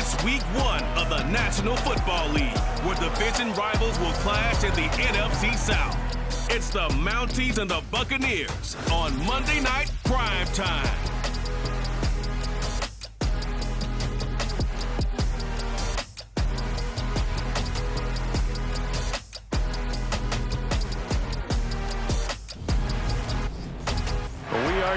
It's week 1 of the National Football League, where division rivals will clash in the NFC South. It's the Mounties and the Buccaneers on Monday Night Prime Time.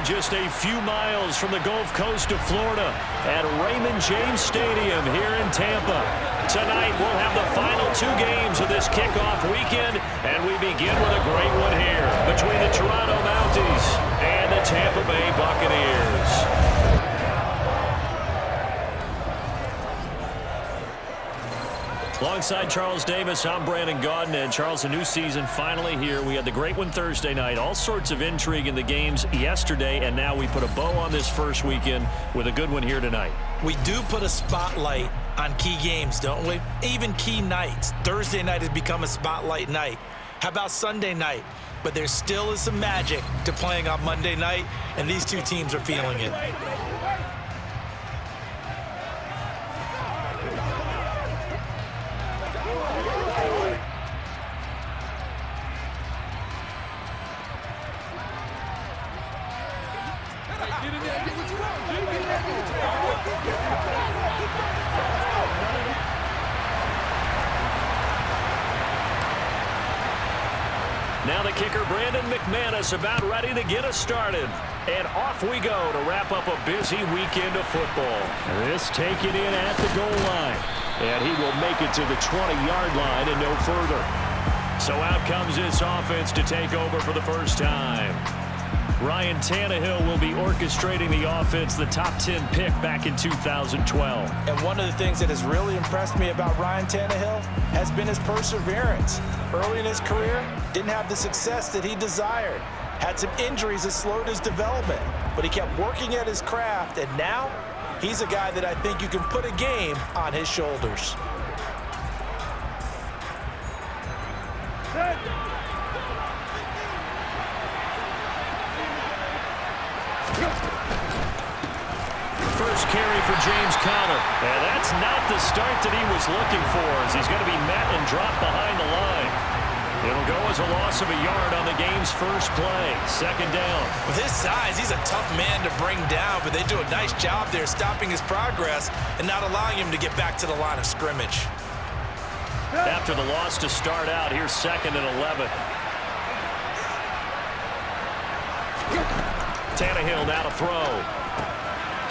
Just a few miles from the Gulf Coast of Florida at Raymond James Stadium here in Tampa. Tonight we'll have the final 2 games of this kickoff weekend, and we begin with a great one here between the Toronto Mounties and the Tampa Bay Buccaneers. Alongside Charles Davis, I'm Brandon Gaudin. And Charles, a new season finally here. We had the great one Thursday night. All sorts of intrigue in the games yesterday, and now we put a bow on this first weekend with a good one here tonight. We do put a spotlight on key games, don't we? Even key nights. Thursday night has become a spotlight night. How about Sunday night? But there still is some magic to playing on Monday night, and these two teams are feeling it. Now the kicker, Brandon McManus, about ready to get us started. And off we go to wrap up a busy weekend of football. This taken in at the goal line. And he will make it to the 20-yard line and no further. So out comes this offense to take over for the first time. Ryan Tannehill will be orchestrating the offense, the top 10 pick back in 2012. And one of the things that has really impressed me about Ryan Tannehill has been his perseverance. Early in his career, didn't have the success that he desired. Had some injuries that slowed his development, but he kept working at his craft, and now he's a guy that I think you can put a game on his shoulders. First carry for James Conner. And that's not the start that he was looking for, as he's going to be met and dropped behind the line. It'll go as a loss of a yard on the game's first play. Second down. With his size, he's a tough man to bring down, but they do a nice job there stopping his progress and not allowing him to get back to the line of scrimmage. After the loss to start out, here's 2nd and 11. Tannehill now to throw.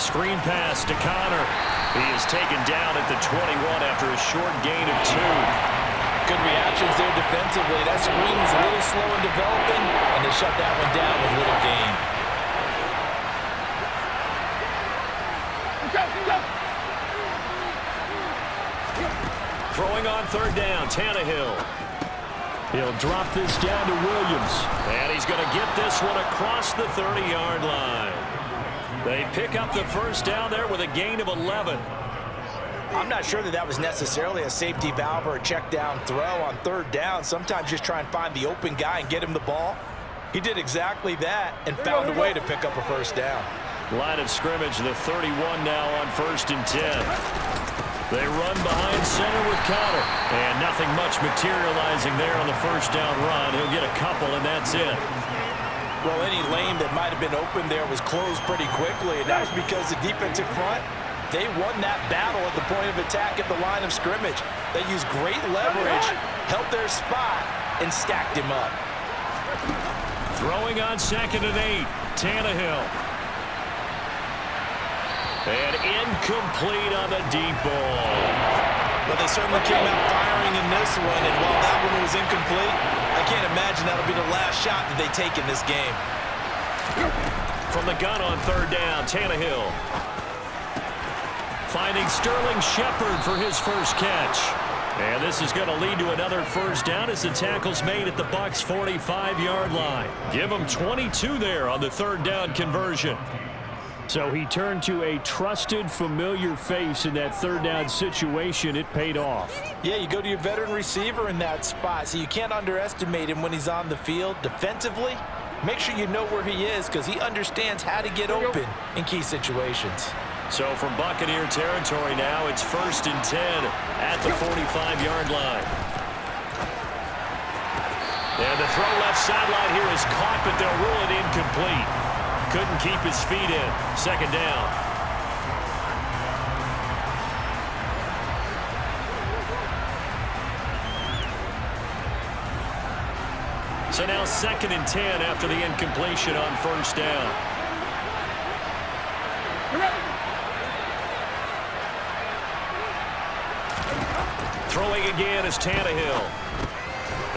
Screen pass to Conner. He is taken down at the 21 after a short gain of 2. Good reactions there defensively. That screen was a little slow in developing, and they shut that one down with little gain. Throwing on 3rd down, Tannehill. He'll drop this down to Williams. And he's going to get this one across the 30-yard line. They pick up the first down there with a gain of 11. I'm not sure that that was necessarily a safety valve or a check down throw on 3rd down. Sometimes just try and find the open guy and get him the ball. He did exactly that and found a way to pick up a first down. Line of scrimmage, the 31 now on 1st and 10. They run behind center with Conner. And nothing much materializing there on the first down run. He'll get a couple, and that's it. Well, any lane that might have been open there was closed pretty quickly, and that was because the defensive front, they won that battle at the point of attack at the line of scrimmage. They used great leverage, held their spot, and stacked him up. Throwing on 2nd and 8, Tannehill. And incomplete on the deep ball. Well, they certainly came out firing in this one, and while that one was incomplete, I can't imagine that'll be the last shot that they take in this game. From the gun on 3rd down, Tannehill. Finding Sterling Shepard for his first catch. And this is going to lead to another first down as the tackle's made at the Bucs' 45-yard line. Give them 22 there on the 3rd down conversion. So he turned to a trusted, familiar face in that 3rd down situation. It paid off. Yeah, you go to your veteran receiver in that spot, so you can't underestimate him when he's on the field. Defensively, make sure you know where he is because he understands how to get open in key situations. So from Buccaneer territory now, it's 1st and 10 at the 45-yard line. And the throw left sideline here is caught, but they'll rule it incomplete. Couldn't keep his feet in. 2nd down. So now 2nd and 10 after the incompletion on 1st down. Throwing again is Tannehill.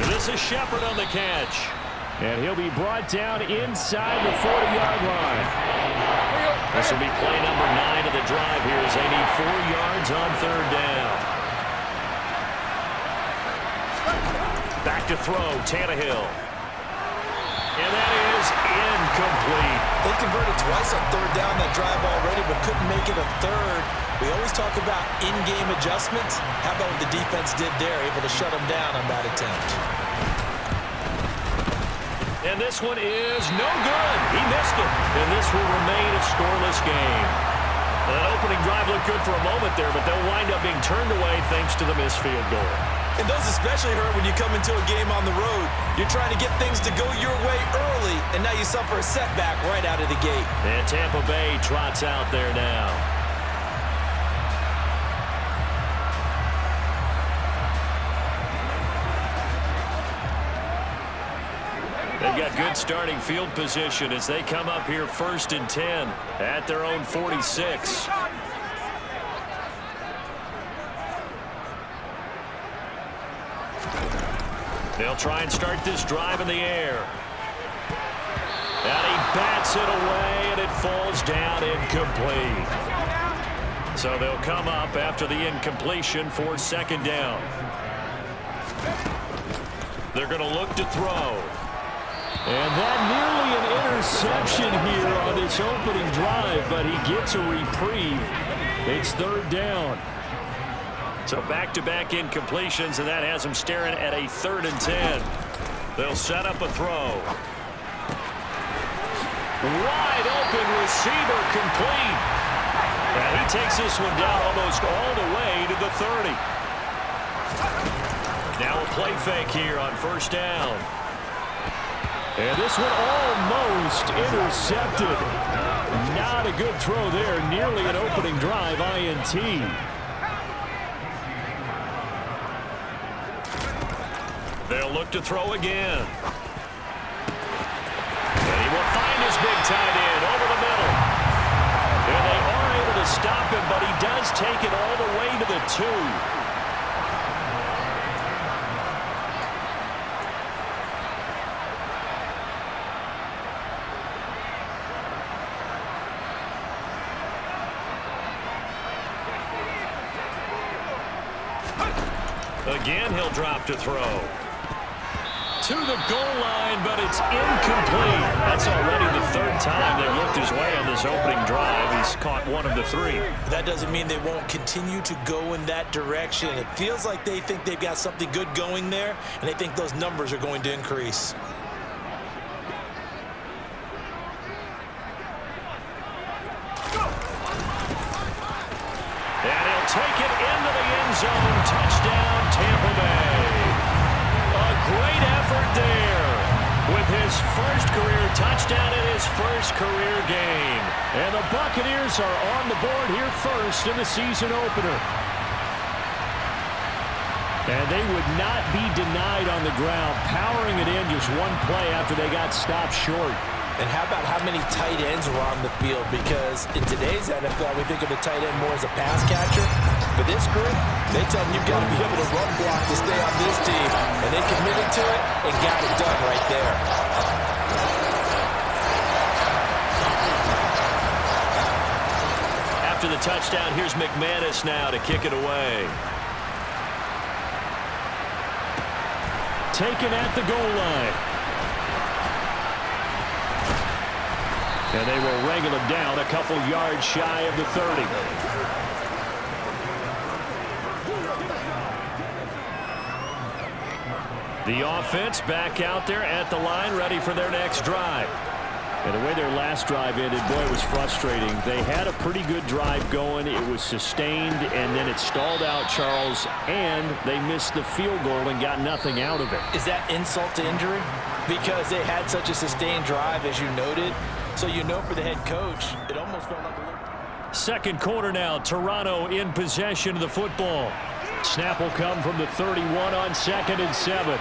This is Shepard on the catch. And he'll be brought down inside the 40-yard line. This will be play number 9 of the drive here as they need 4 yards on 3rd down. Back to throw, Tannehill. And that is incomplete. They converted twice on 3rd down that drive already, but couldn't make it a 3rd. We always talk about in-game adjustments. How about what the defense did there, able to shut them down on that attempt? And this one is no good. He missed it. And this will remain a scoreless game. That opening drive looked good for a moment there, but they'll wind up being turned away thanks to the missed field goal. And those especially hurt when you come into a game on the road. You're trying to get things to go your way early, and now you suffer a setback right out of the gate. And Tampa Bay trots out there now. They've got good starting field position as they come up here 1st and 10 at their own 46. They'll try and start this drive in the air. And he bats it away, and it falls down incomplete. So they'll come up after the incompletion for 2nd down. They're going to look to throw. And that nearly an interception here on this opening drive, but he gets a reprieve. It's 3rd down. So back-to-back incompletions, and that has him staring at a 3rd and 10. They'll set up a throw. Wide open receiver complete. And he takes this one down almost all the way to the 30. Now a play fake here on 1st down. And this one almost intercepted. Not a good throw there. Nearly an opening drive INT. They'll look to throw again. And he will find his big tight end over the middle. And they are able to stop him, but he does take it all the way to the 2. Again, he'll drop to throw. To the goal line, but it's incomplete. That's already the 3rd time they've looked his way on this opening drive. He's caught 1 of the 3. That doesn't mean they won't continue to go in that direction. It feels like they think they've got something good going there, and they think those numbers are going to increase. And he'll take it into the end zone. Touchdown, Tampa Bay. A great effort there with his first career touchdown in his first career game. And the Buccaneers are on the board here first in the season opener. And they would not be denied on the ground, powering it in just one play after they got stopped short. And how about how many tight ends were on the field? Because in today's NFL, we think of the tight end more as a pass catcher. But this group, they tell them you've got to be able to run block to stay on this team. And they committed to it and got it done right there. After the touchdown, here's McManus now to kick it away. Taken at the goal line. And they will wrangle him down a couple yards shy of the 30. The offense back out there at the line, ready for their next drive. And the way their last drive ended, boy, it was frustrating. They had a pretty good drive going. It was sustained, and then it stalled out, Charles, and they missed the field goal and got nothing out of it. Is that insult to injury? Because they had such a sustained drive, as you noted. So you know for the head coach, it almost felt like a little... Second quarter now, Toronto in possession of the football. Snap will come from the 31 on 2nd and 7.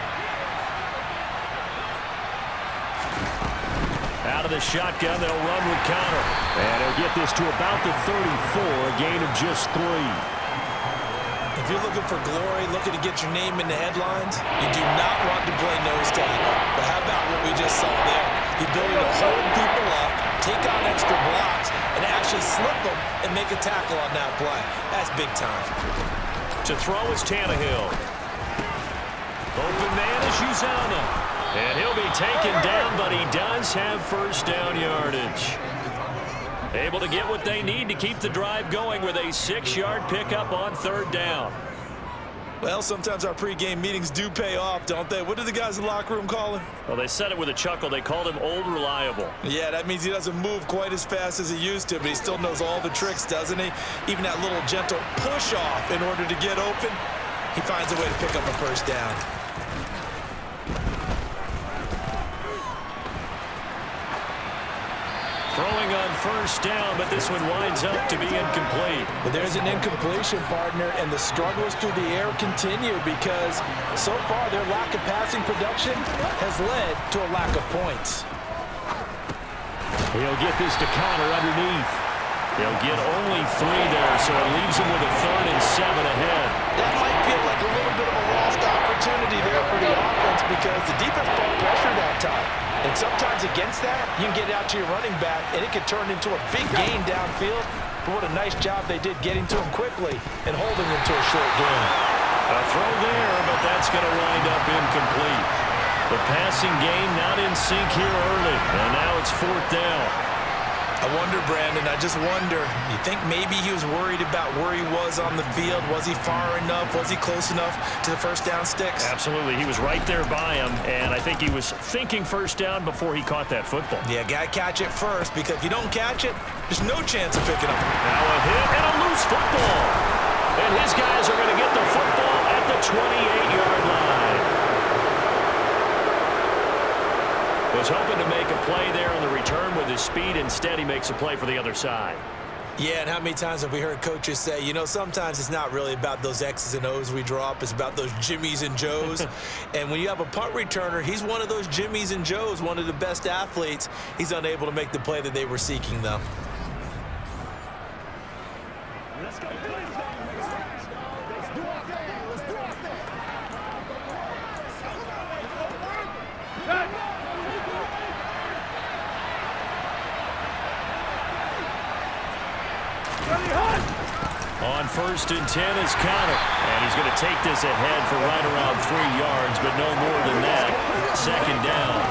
Out of the shotgun, they'll run with counter. And he'll get this to about the 34, a gain of just 3. If you're looking for glory, looking to get your name in the headlines, you do not want to play nose tackle. But how about what we just saw there? The ability to hold people up, take on extra blocks, and actually slip them and make a tackle on that play. That's big time. To throw is Tannehill. Open man is Uzama. And he'll be taken down, but he does have first down yardage. Able to get what they need to keep the drive going with a 6-yard pickup on 3rd down. Well, sometimes our pregame meetings do pay off, don't they? What did the guys in the locker room call him? Well, they said it with a chuckle. They called him Old Reliable. Yeah, that means he doesn't move quite as fast as he used to, but he still knows all the tricks, doesn't he? Even that little gentle push-off in order to get open, he finds a way to pick up a first down. Throwing on first down, but this one winds up to be incomplete. But there's an incompletion, partner, and the struggles through the air continue because so far their lack of passing production has led to a lack of points. He'll get this to counter underneath. He'll get only 3 there, so it leaves him with a 3rd and 7 ahead. That might feel like a little bit of a lost opportunity there for the offense because the defense brought pressure that time. And sometimes against that, you can get out to your running back, and it could turn into a big gain downfield. But what a nice job they did getting to him quickly and holding him to a short gain. A throw there, but that's going to wind up incomplete. The passing game not in sync here early, and now it's 4th down. I wonder, Brandon, I just wonder, you think maybe he was worried about where he was on the field? Was he far enough? Was he close enough to the first down sticks? Absolutely. He was right there by him, and I think he was thinking first down before he caught that football. Yeah, got to catch it first, because if you don't catch it, there's no chance of picking up. Now a hit and a loose football. And his guys are going to get the football at the 28-yard line. Was hoping to make a play there on the return with his speed. Instead, he makes a play for the other side. Yeah, and how many times have we heard coaches say, you know, sometimes it's not really about those X's and O's we draw up. It's about those Jimmies and Joes. And when you have a punt returner, he's one of those Jimmies and Joes, one of the best athletes. He's unable to make the play that they were seeking, though. Let's go. On 1st and 10 is counter. And he's going to take this ahead for right around 3 yards, but no more than that. 2nd down.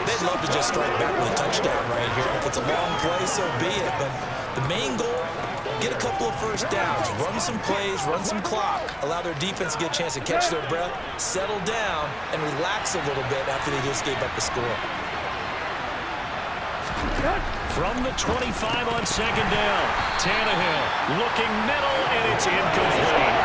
They'd love to just strike back with a touchdown right here. If it's a long play, so be it. But the main goal, get a couple of first downs, run some plays, run some clock, allow their defense to get a chance to catch their breath, settle down, and relax a little bit after they just gave up a score. From the 25 on 2nd down, Tannehill looking middle, and it's incomplete.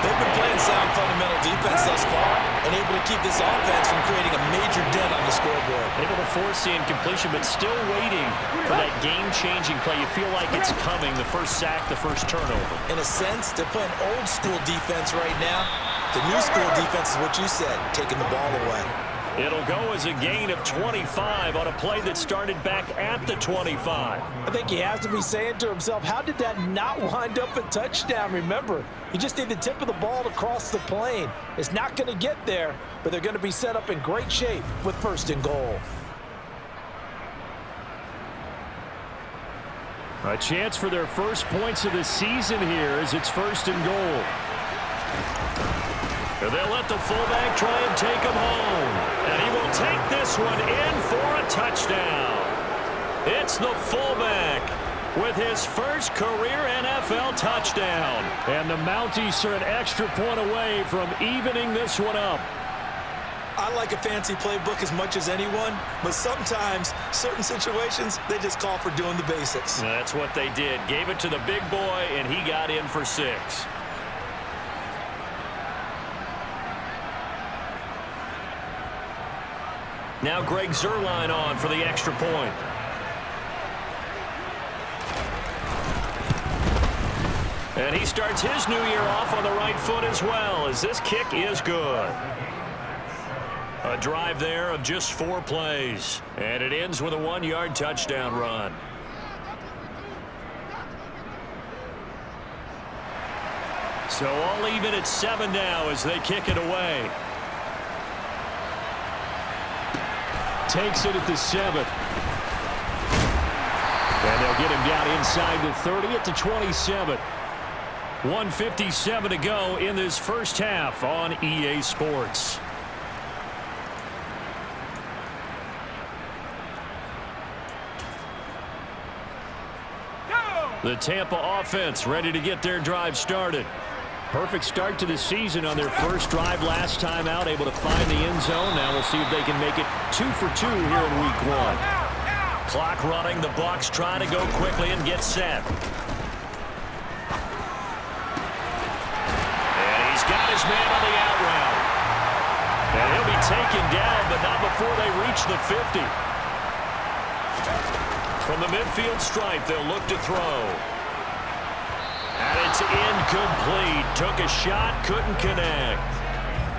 They've been playing sound fundamental defense thus far and able to keep this offense from creating a major dent on the scoreboard. Able to force the incompletion, but still waiting for that game-changing play. You feel like it's coming, the first sack, the first turnover. In a sense, they're playing old-school defense right now. The new school defense is what you said, taking the ball away. It'll go as a gain of 25 on a play that started back at the 25. I think he has to be saying to himself, how did that not wind up a touchdown? Remember, you just need the tip of the ball to cross the plane. It's not going to get there, but they're going to be set up in great shape with 1st and goal. A chance for their first points of the season here as it's 1st and goal. And they'll let the fullback try and take him home. And he will take this one in for a touchdown. It's the fullback with his first career NFL touchdown. And the Mounties are an extra point away from evening this one up. I like a fancy playbook as much as anyone, but sometimes certain situations, they just call for doing the basics. That's what they did. Gave it to the big boy, and he got in for 6. Now Greg Zuerlein on for the extra point. And he starts his new year off on the right foot as well, as this kick is good. A drive there of just 4 plays. And it ends with a 1-yard touchdown run. So all even at 7 now as they kick it away. Takes it at the 7. And they'll get him down inside the 30 at the 27. 1:57 to go in this first half on EA Sports. The Tampa offense ready to get their drive started. Perfect start to the season on their first drive last time out, able to find the end zone. Now we'll see if they can make it 2 for 2 here in week 1. Clock running, the Bucs trying to go quickly and get set. And he's got his man on the out route. And he'll be taken down, but not before they reach the 50. From the midfield stripe, they'll look to throw. And it's incomplete. Took a shot, couldn't connect.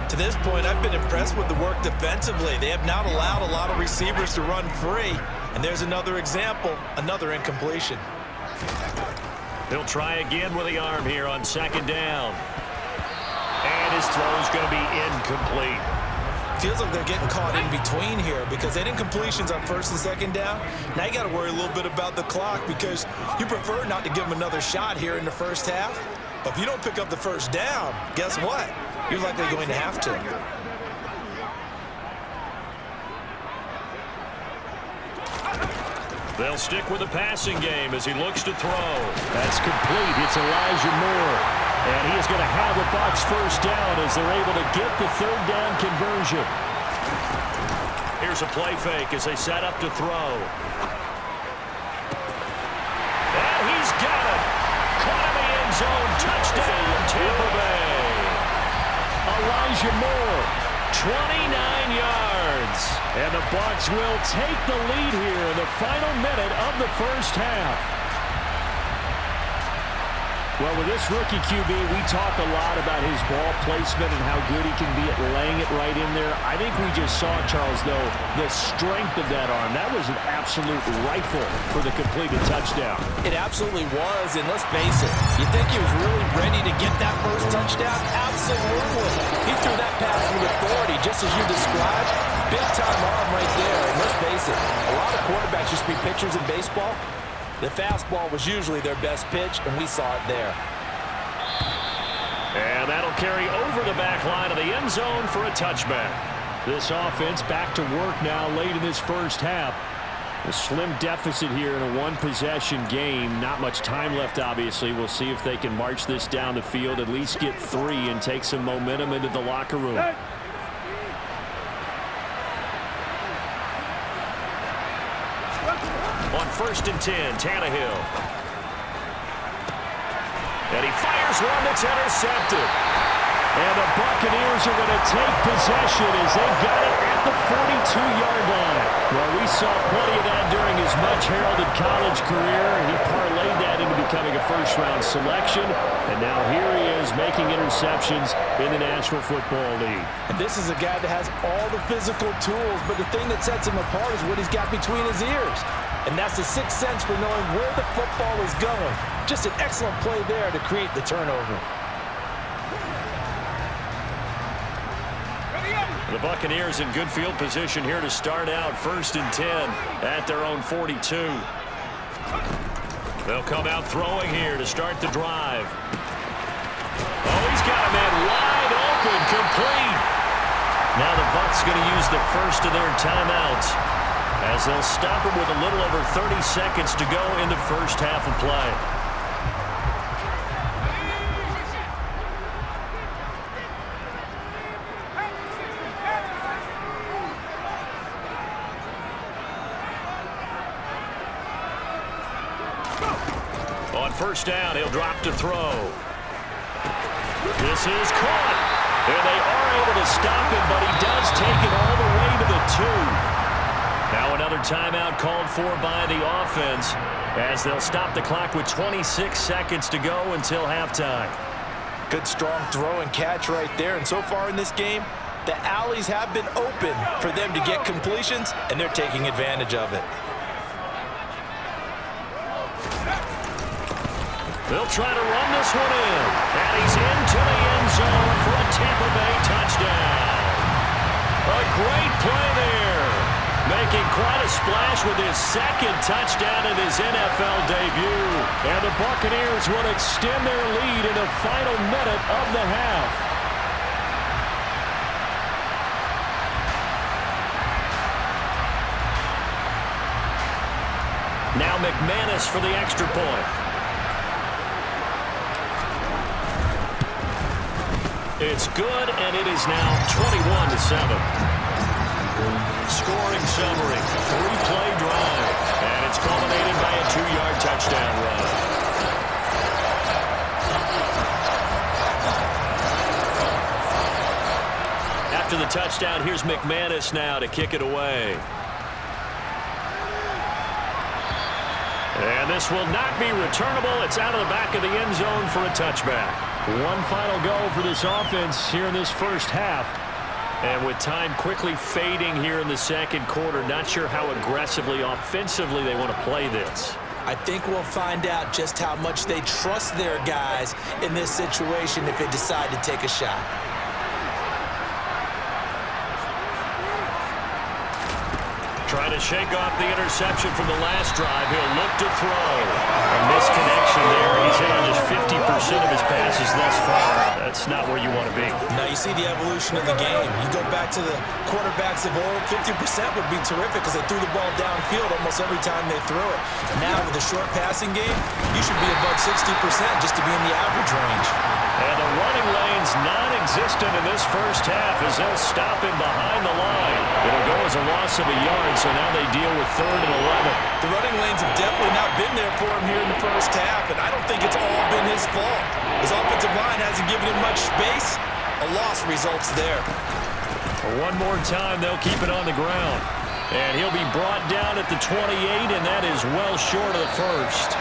To this point, I've been impressed with the work defensively. They have not allowed a lot of receivers to run free. And there's another example, another incompletion. He'll try again with the arm here on 2nd down. And his throw's going to be incomplete. Feels like they're getting caught in between here because they didn't completions on 1st and 2nd down. Now you got to worry a little bit about the clock because you prefer not to give them another shot here in the first half. But if you don't pick up the 1st down, guess what? You're likely going to have to. They'll stick with the passing game as he looks to throw. That's complete. It's Elijah Moore. And he is going to have the Bucs 1st down as they're able to get the 3rd down conversion. Here's a play fake as they set up to throw. And he's got it. Caught in the end zone. Touchdown, Tampa Bay. Elijah Moore, 29 yards. And the Bucs will take the lead here in the final minute of the first half. Well, with this rookie QB, we talk a lot about his ball placement and how good he can be at laying it right in there. I think we just saw, Charles, though, the strength of that arm. That was an absolute rifle for the completed touchdown. It absolutely was, and let's face it, you think he was really ready to get that first touchdown? Absolutely. He threw that pass with authority, just as you described. Big-time arm right there, and let's face it, a lot of quarterbacks used to be pitchers in baseball. The fastball was usually their best pitch, and we saw it there. And that'll carry over the back line of the end zone for a touchback. This offense back to work now late in this first half. A slim deficit here in a 1-possession game. Not much time left, obviously. We'll see if they can march this down the field, at least get 3 and take some momentum into the locker room. On 1st and 10, Tannehill. And he fires one that's intercepted. And the Buccaneers are going to take possession as they've got it at the 42-yard line. Well, we saw plenty of that during his much-heralded college career. He parlayed that into becoming a first-round selection. And now here he is making interceptions in the National Football League. And this is a guy that has all the physical tools, but the thing that sets him apart is what he's got between his ears. And that's the sixth sense for knowing where the football is going. Just an excellent play there to create the turnover. The Buccaneers in good field position here to start out 1st and 10 at their own 42. They'll come out throwing here to start the drive. Oh, he's got a man wide open, complete. Now the Bucs going to use the first of their timeouts as they'll stop him with a little over 30 seconds to go in the first half of play. first down. He'll drop to throw. This is caught. And they are able to stop him, but he does take it all the way to the 2. Now another timeout called for by the offense as they'll stop the clock with 26 seconds to go until halftime. Good strong throw and catch right there. And so far in this game, the alleys have been open for them to get completions, and they're taking advantage of it. They'll try to run this one in. And he's into the end zone for a Tampa Bay touchdown. A great play there. Making quite a splash with his second touchdown in his NFL debut. And the Buccaneers will extend their lead in the final minute of the half. Now McManus for the extra point. It's good, and it is now 21-7. Scoring summary, 3-play drive, and it's culminated by a 2-yard touchdown run. After the touchdown, here's McManus now to kick it away. And this will not be returnable. It's out of the back of the end zone for a touchback. One final go for this offense here in this first half. And with time quickly fading here in the second quarter, not sure how aggressively, offensively they want to play this. I think we'll find out just how much they trust their guys in this situation if they decide to take a shot. Trying to shake off the interception from the last drive. He'll look to throw. A misconnection there. He's hit on just 50% of his passes thus far. That's not where you want to be. Now you see the evolution of the game. You go back to the quarterbacks of old, 50% would be terrific because they threw the ball downfield almost every time they threw it. Now with the short passing game, you should be above 60% just to be in the average range. And the running lane's non-existent in this first half as they'll stop him behind the line. It'll go as a loss of a yard, so now they deal with 3rd and 11. The running lanes have definitely not been there for him here in the first half, and I don't think it's all been his fault. His offensive line hasn't given him much space. A loss results there. One more time, they'll keep it on the ground. And he'll be brought down at the 28, and that is well short of the first.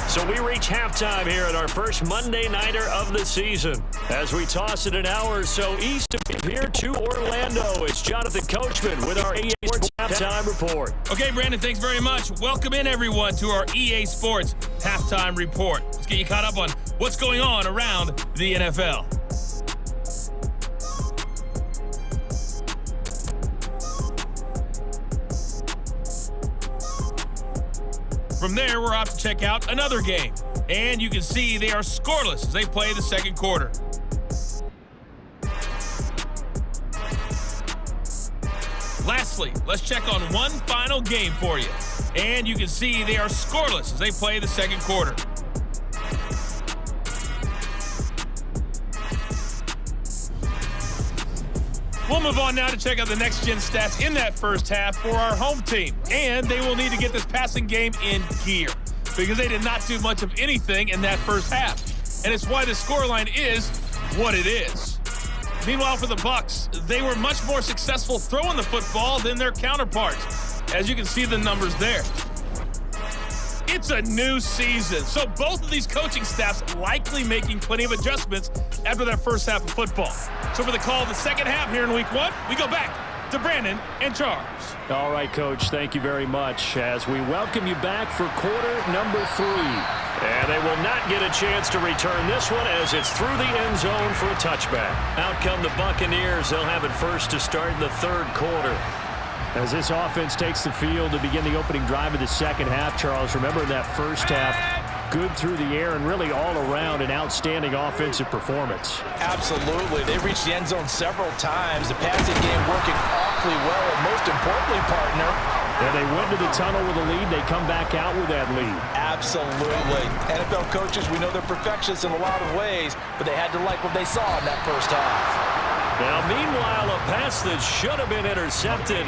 So we reach halftime here at our first Monday Nighter of the season. As we toss it an hour or so east of here to Orlando, it's Jonathan Coachman with our EA Sports Halftime Report. Okay, Brandon, thanks very much. Welcome in, everyone, to our EA Sports Halftime Report. Let's get you caught up on what's going on around the NFL. From there, we're off to check out another game. And you can see they are scoreless as they play the second quarter. Lastly, let's check on one final game for you. And you can see they are scoreless as they play the second quarter. We'll move on now to check out the next-gen stats in that first half for our home team. And they will need to get this passing game in gear because they did not do much of anything in that first half. And it's why the scoreline is what it is. Meanwhile, for the Bucs, they were much more successful throwing the football than their counterparts, as you can see the numbers there. It's a new season, so both of these coaching staffs likely making plenty of adjustments after that first half of football. So for the call of the second half here in Week 1, we go back to Brandon and Charles. All right, Coach, thank you very much as we welcome you back for quarter number 3. And they will not get a chance to return this one as it's through the end zone for a touchback. Out come the Buccaneers. They'll have it first to start in the third quarter. As this offense takes the field to begin the opening drive of the second half, Charles, remember in that first half, good through the air and really all around an outstanding offensive performance. Absolutely. They reached the end zone several times. The passing game working awfully well, and most importantly, partner, and they went to the tunnel with a lead. They come back out with that lead. Absolutely. NFL coaches, we know they're perfectionists in a lot of ways, but they had to like what they saw in that first half. Now, meanwhile, a pass that should have been intercepted,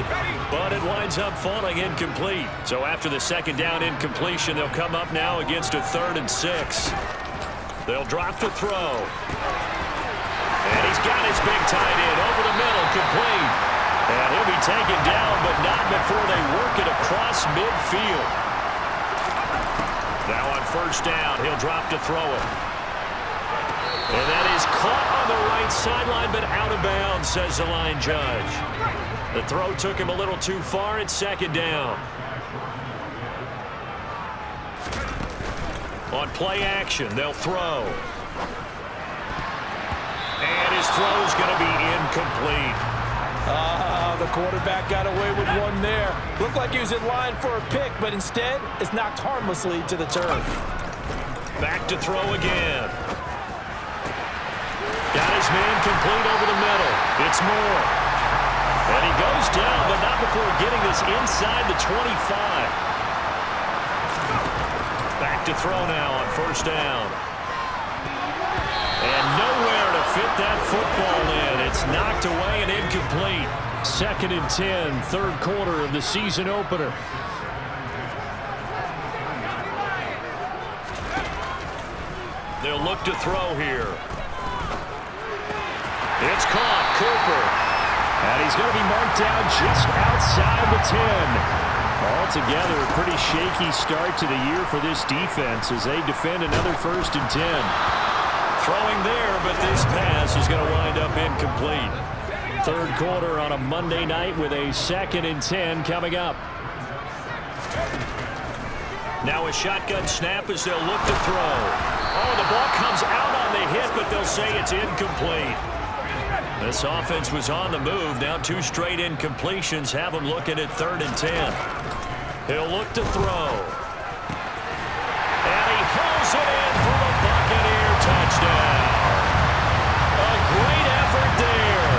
but it winds up falling incomplete. So after the second down incompletion, they'll come up now against a 3rd and 6. They'll drop to throw. And he's got his big tight end over the middle, complete. And he'll be taken down, but not before they work it across midfield. Now on 1st down, he'll drop to throw it. And that is caught on the right sideline, but out of bounds, says the line judge. The throw took him a little too far at 2nd down. On play action, they'll throw. And his throw's going to be incomplete. The quarterback got away with one there. Looked like he was in line for a pick, but instead, it's knocked harmlessly to the turf. Back to throw again. Got his man complete over the middle. It's Moore. And he goes down, but not before getting this inside the 25. Back to throw now on 1st down. And nowhere to fit that football in. It's knocked away and incomplete. 2nd and 10, 3rd quarter of the season opener. They'll look to throw here. It's caught, Cooper. And he's going to be marked down just outside the 10. Altogether, a pretty shaky start to the year for this defense as they defend another 1st and 10. Throwing there, but this pass is going to wind up incomplete. 3rd quarter on a Monday night with a 2nd and 10 coming up. Now a shotgun snap as they'll look to throw. Oh, the ball comes out on the hit, but they'll say it's incomplete. This offense was on the move. Now 2 straight incompletions have them looking at 3rd and 10. He'll look to throw. And he hauls it in for a Buccaneer touchdown. A great effort there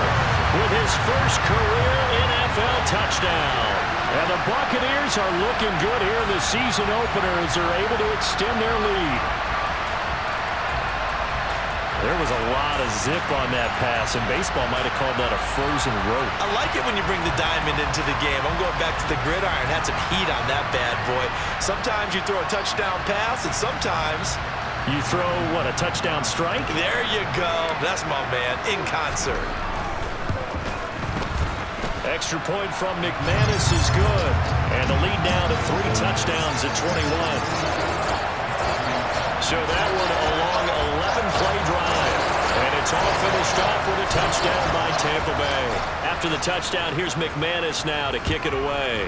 with his first career NFL touchdown. And the Buccaneers are looking good here in the season opener as they're able to extend their lead. There was a lot of zip on that pass, and baseball might have called that a frozen rope. I like it when you bring the diamond into the game. I'm going back to the gridiron. Had some heat on that bad boy. Sometimes you throw a touchdown pass, and sometimes you throw, what, a touchdown strike? There you go. That's my man, in concert. Extra point from McManus is good. And the lead now to 3 touchdowns at 21. So that one a long 11-play drive. And it's all finished off with a touchdown by Tampa Bay. After the touchdown, here's McManus now to kick it away.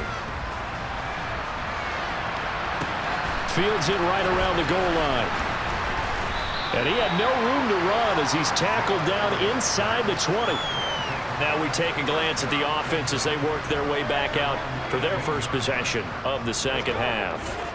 Fields it right around the goal line. And he had no room to run as he's tackled down inside the 20. Now we take a glance at the offense as they work their way back out for their first possession of the second half.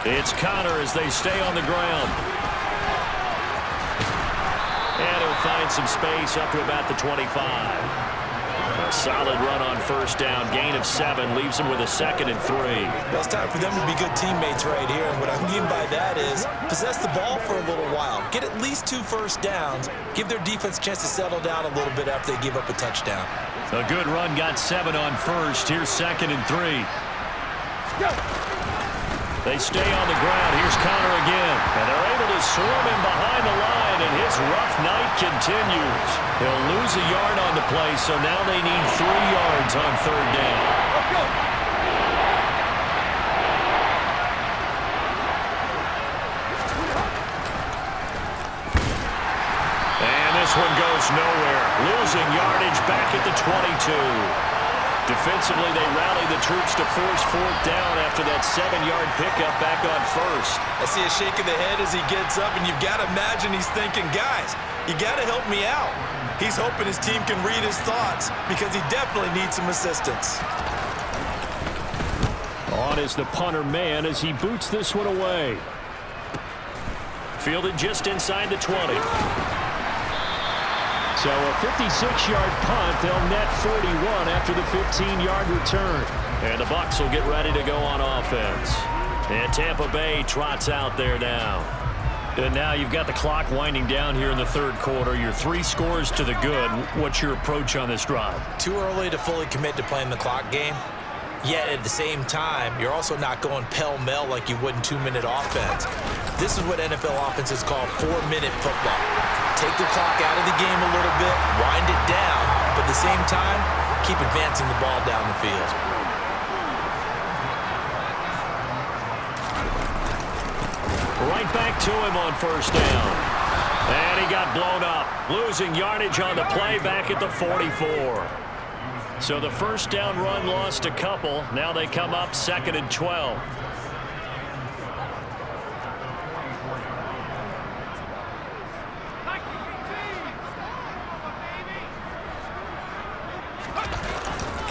It's Connor as they stay on the ground. And he'll find some space up to about the 25. A solid run on 1st down. Gain of 7 leaves him with a 2nd and 3. Well, it's time for them to be good teammates right here. And what I mean by that is possess the ball for a little while. Get at least 2 first downs. Give their defense a chance to settle down a little bit after they give up a touchdown. A good run got 7 on 1st. Here's 2nd and 3. They stay on the ground. Here's Connor again. And they're able to swarm him behind the line, and his rough night continues. He'll lose a yard on the play, so now they need 3 yards on 3rd down. And this one goes nowhere. Losing yardage back at the 22. Defensively, they rally the troops to force 4th down after that 7-yard pickup back on 1st. I see a shake of the head as he gets up, and you've got to imagine he's thinking, guys, you got to help me out. He's hoping his team can read his thoughts because he definitely needs some assistance. On is the punter man as he boots this one away. Fielded just inside the 20. So a 56-yard punt. They'll net 41 after the 15-yard return. And the Bucs will get ready to go on offense. And Tampa Bay trots out there now. And now you've got the clock winding down here in the third quarter. You're 3 scores to the good. What's your approach on this drive? Too early to fully commit to playing the clock game. Yet at the same time, you're also not going pell-mell like you would in 2-minute offense. This is what NFL offenses call 4-minute football. Take the clock out of the game a little bit, wind it down, but at the same time, keep advancing the ball down the field. Right back to him on first down. And he got blown up. Losing yardage on the play back at the 44. So the first down run lost a couple. Now they come up 2nd and 12.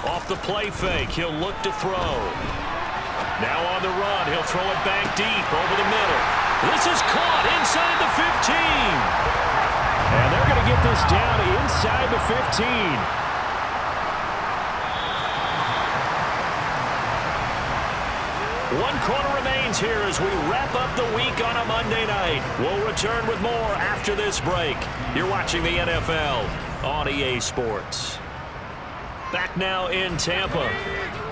Off the play fake, he'll look to throw. Now on the run, he'll throw it back deep over the middle. This is caught inside the 15. And they're going to get this down inside the 15. One quarter remains here as we wrap up the week on a Monday night. We'll return with more after this break. You're watching the NFL on EA Sports. Back now in Tampa.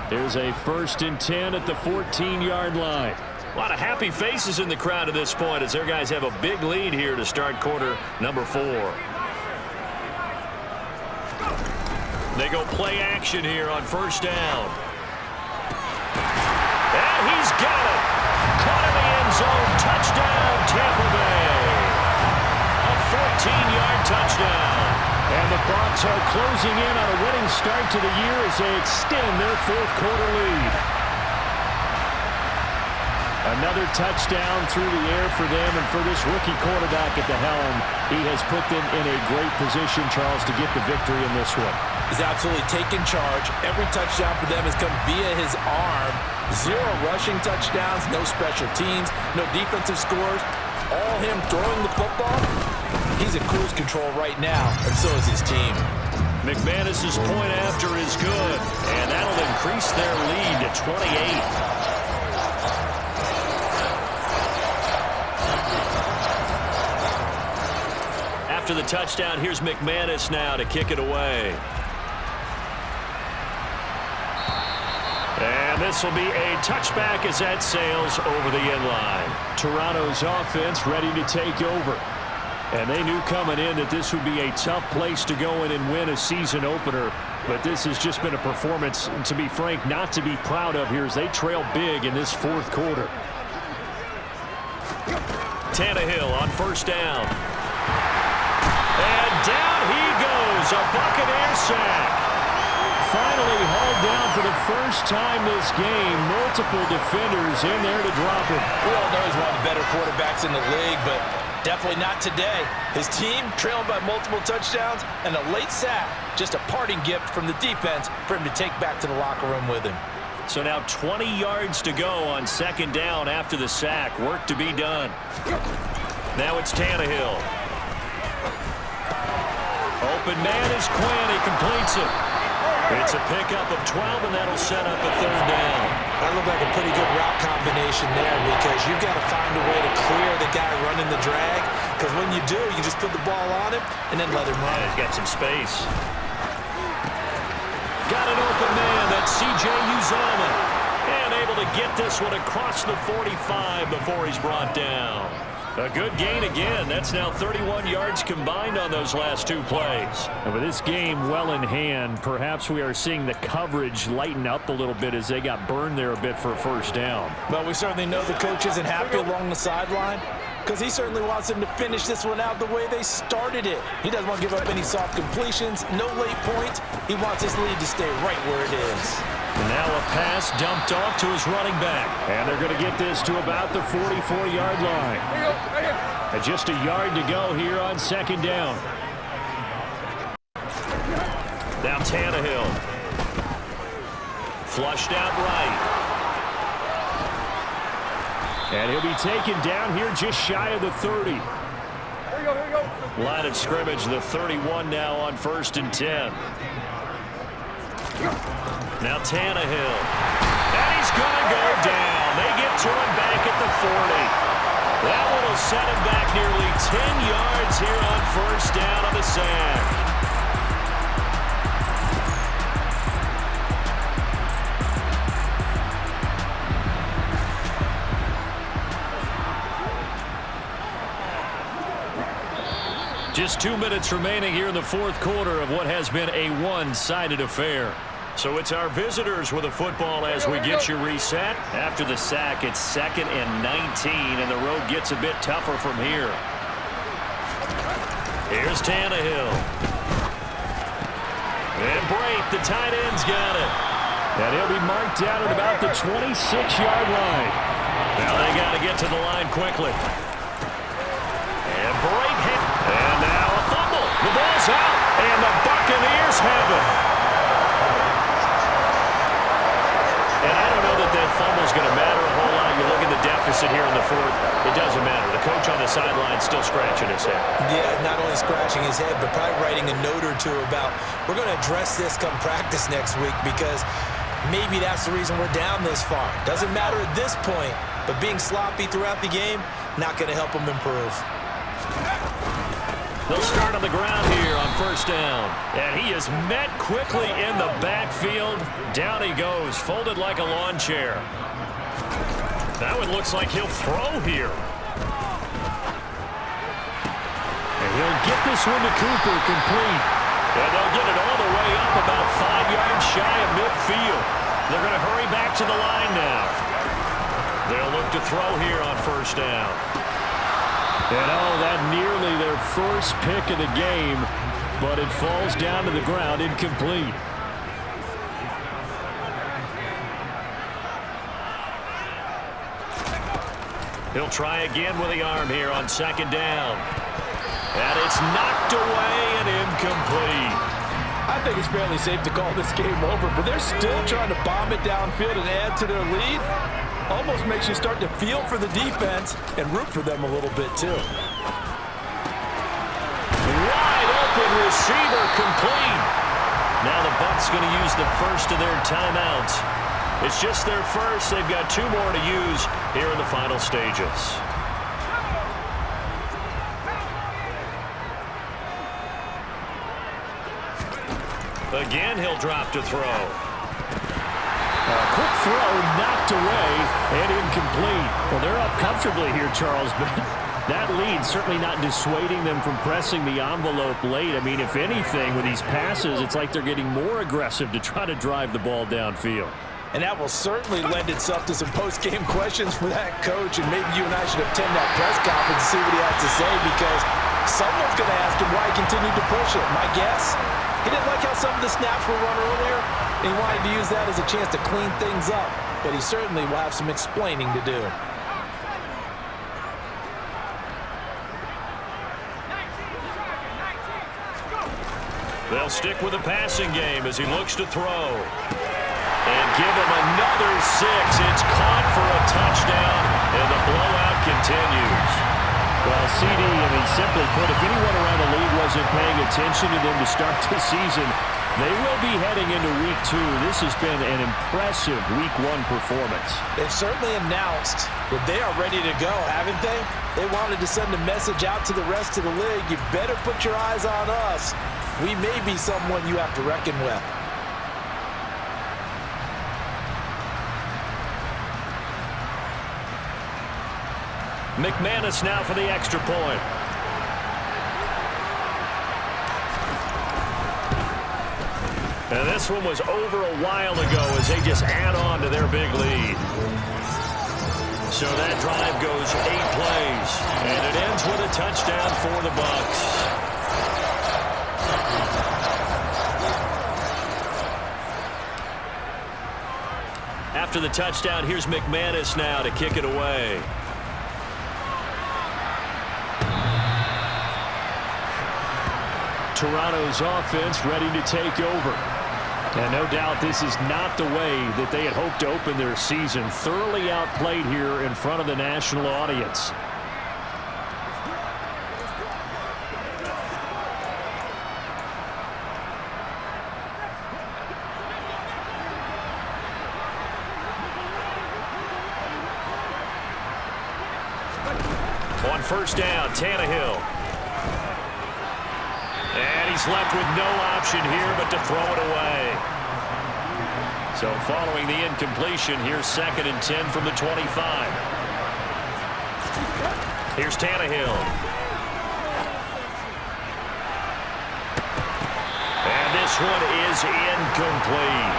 There's a 1st and 10 at the 14-yard line. A lot of happy faces in the crowd at this point as their guys have a big lead here to start quarter number 4. They go play action here on first down. And he's got it. Caught in the end zone. Touchdown, Tampa Bay. A 14-yard touchdown. And the Bucs are closing in on a winning start to the year as they extend their 4th quarter lead. Another touchdown through the air for them, and for this rookie quarterback at the helm, he has put them in a great position, Charles, to get the victory in this one. He's absolutely taken charge. Every touchdown for them has come via his arm. 0 rushing touchdowns, no special teams, no defensive scores. All him throwing the football. He's in cruise control right now, and so is his team. McManus's point after is good, and that'll increase their lead to 28. After the touchdown, here's McManus now to kick it away. And this will be a touchback as that sails over the end line. Toronto's offense ready to take over. And they knew coming in that this would be a tough place to go in and win a season opener. But this has just been a performance, to be frank, not to be proud of here as they trail big in this 4th quarter. Tannehill on first down. And down he goes, a Buccaneer sack. Finally hauled down for the first time this game. Multiple defenders in there to drop him. We all know he's one of the better quarterbacks in the league, but definitely not today. His team trailed by multiple touchdowns and a late sack. Just a parting gift from the defense for him to take back to the locker room with him. So now 20 yards to go on 2nd down after the sack. Work to be done. Now it's Tannehill. Open man is Quinn. He completes it. It's a pickup of 12, and that'll set up a 3rd down. That looked like a pretty good route combination there because you've got to find a way to clear the guy running the drag, because when you do, you just put the ball on him and then let him run. He's got some space. Got an open man. That's C.J. Uzomah. And able to get this one across the 45 before he's brought down. A good gain again. That's now 31 yards combined on those last 2 plays. And with this game well in hand, perhaps we are seeing the coverage lighten up a little bit as they got burned there a bit for a first down. But we certainly know the coach isn't happy along the sideline because he certainly wants them to finish this one out the way they started it. He doesn't want to give up any soft completions, no late points. He wants his lead to stay right where it is. And now a pass dumped off to his running back. And they're going to get this to about the 44-yard line. And just a yard to go here on 2nd down. Now Tannehill. Flushed out right. And he'll be taken down here just shy of the 30. Line of scrimmage, the 31 now on 1st and 10. Now Tannehill. And he's going to go down. They get to him back at the 40. That one will set him back nearly 10 yards here on 1st down on the sack. Just 2 minutes remaining here in the 4th quarter of what has been a one-sided affair. So it's our visitors with a football as we get you reset. After the sack, it's 2nd and 19, and the road gets a bit tougher from here. Here's Tannehill. And Brate, the tight end's got it. And he'll be marked down at about the 26-yard line. Now they got to get to the line quickly. And Brate hit. And now a fumble. The ball's out, and the Buccaneers have it. And I don't know that that fumble's going to matter a whole lot. You look at the deficit here in the 4th. It doesn't matter. The coach on the sideline still scratching his head. Yeah, not only scratching his head, but probably writing a note or two about, we're going to address this come practice next week, because maybe that's the reason we're down this far. Doesn't matter at this point, but being sloppy throughout the game, not going to help him improve. They'll start on the ground here on 1st down. And he is met quickly in the backfield. Down he goes, folded like a lawn chair. That one looks like he'll throw here. And he'll get this one to Cooper, complete. And they'll get it all the way up about 5 yards shy of midfield. They're going to hurry back to the line now. They'll look to throw here on 1st down. And oh, that nearly their first pick of the game, but it falls down to the ground incomplete. He'll try again with the arm here on 2nd down. And it's knocked away and incomplete. I think it's fairly safe to call this game over, but they're still trying to bomb it downfield and add to their lead. Almost makes you start to feel for the defense and root for them a little bit, too. Wide open receiver, complete. Now the Bucs going to use the first of their timeouts. It's just their first. They've got 2 more to use here in the final stages. Again, he'll drop to throw. A quick throw, knocked away, and incomplete. Well, they're up comfortably here, Charles, but that lead certainly not dissuading them from pressing the envelope late. I mean, if anything, with these passes, it's like they're getting more aggressive to try to drive the ball downfield. And that will certainly lend itself to some post-game questions for that coach, and maybe you and I should attend that press conference and see what he has to say, because someone's going to ask him why he continued to push it. My guess, he didn't like how some of the snaps were run earlier, and he wanted to use that as a chance to clean things up. But he certainly will have some explaining to do. They'll stick with the passing game as he looks to throw. And give him another 6. It's caught for a touchdown, and the blowout continues. Well, CD, I mean, simply put, if anyone around the league wasn't paying attention to them to start the season, they will be heading into Week 2. This has been an impressive Week 1 performance. They've certainly announced that they are ready to go, haven't they? They wanted to send a message out to the rest of the league. You better put your eyes on us. We may be someone you have to reckon with. McManus now for the extra point. And this one was over a while ago as they just add on to their big lead. So that drive goes 8 plays, and it ends with a touchdown for the Bucs. After the touchdown, here's McManus now to kick it away. Toronto's offense ready to take over. And no doubt this is not the way that they had hoped to open their season. Thoroughly outplayed here in front of the national audience. first down. Tannehill. And he's left with no option here but to throw it away. So following the incompletion, here's 2nd and 10 from the 25. Here's Tannehill. And this one is incomplete.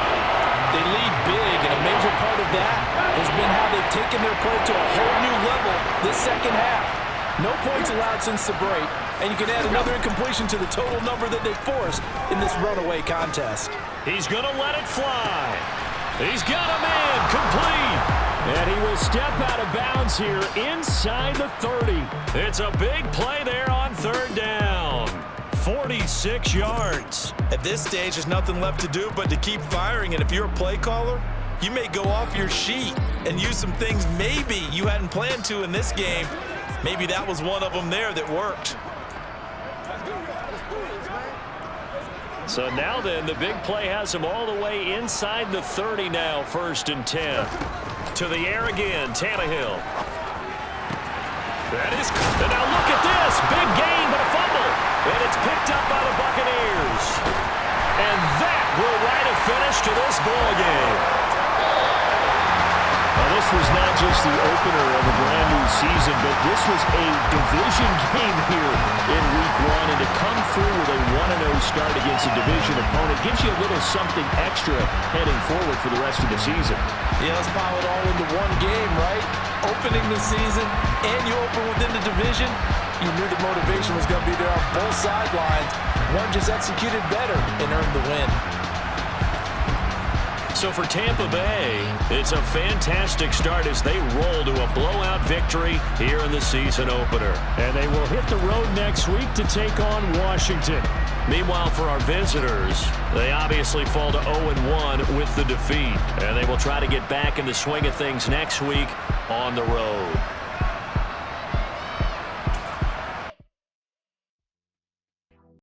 They lead big, and a major part of that has been how they've taken their play to a whole new level this second half. No points allowed since the break, and you can add another incompletion to the total number that they forced in this runaway contest. He's going to let it fly. He's got him in, complete. And he will step out of bounds here inside the 30. It's a big play there on 3rd down. 46 yards. At this stage, there's nothing left to do but to keep firing, and if you're a play caller, you may go off your sheet and use some things maybe you hadn't planned to in this game. Maybe that was one of them there that worked. So now then, the big play has him all the way inside the 30 now, 1st and 10. To the air again, Tannehill. That is, and now look at this, big gain but a fumble, and it's picked up by the Buccaneers. And that will write a finish to this ball game. Now, this was not just the opener of a brand new season, but this was a division game here in Week 1, and to come through with a 1-0 start against a division opponent gives you a little something extra heading forward for the rest of the season. Yeah, let's pile it all into one game, right? Opening the season, and you open within the division. You knew the motivation was going to be there on both sidelines. One just executed better and earned the win. So for Tampa Bay, it's a fantastic start as they roll to a blowout victory here in the season opener. And they will hit the road next week to take on Washington. Meanwhile, for our visitors, they obviously fall to 0-1 with the defeat. And they will try to get back in the swing of things next week on the road.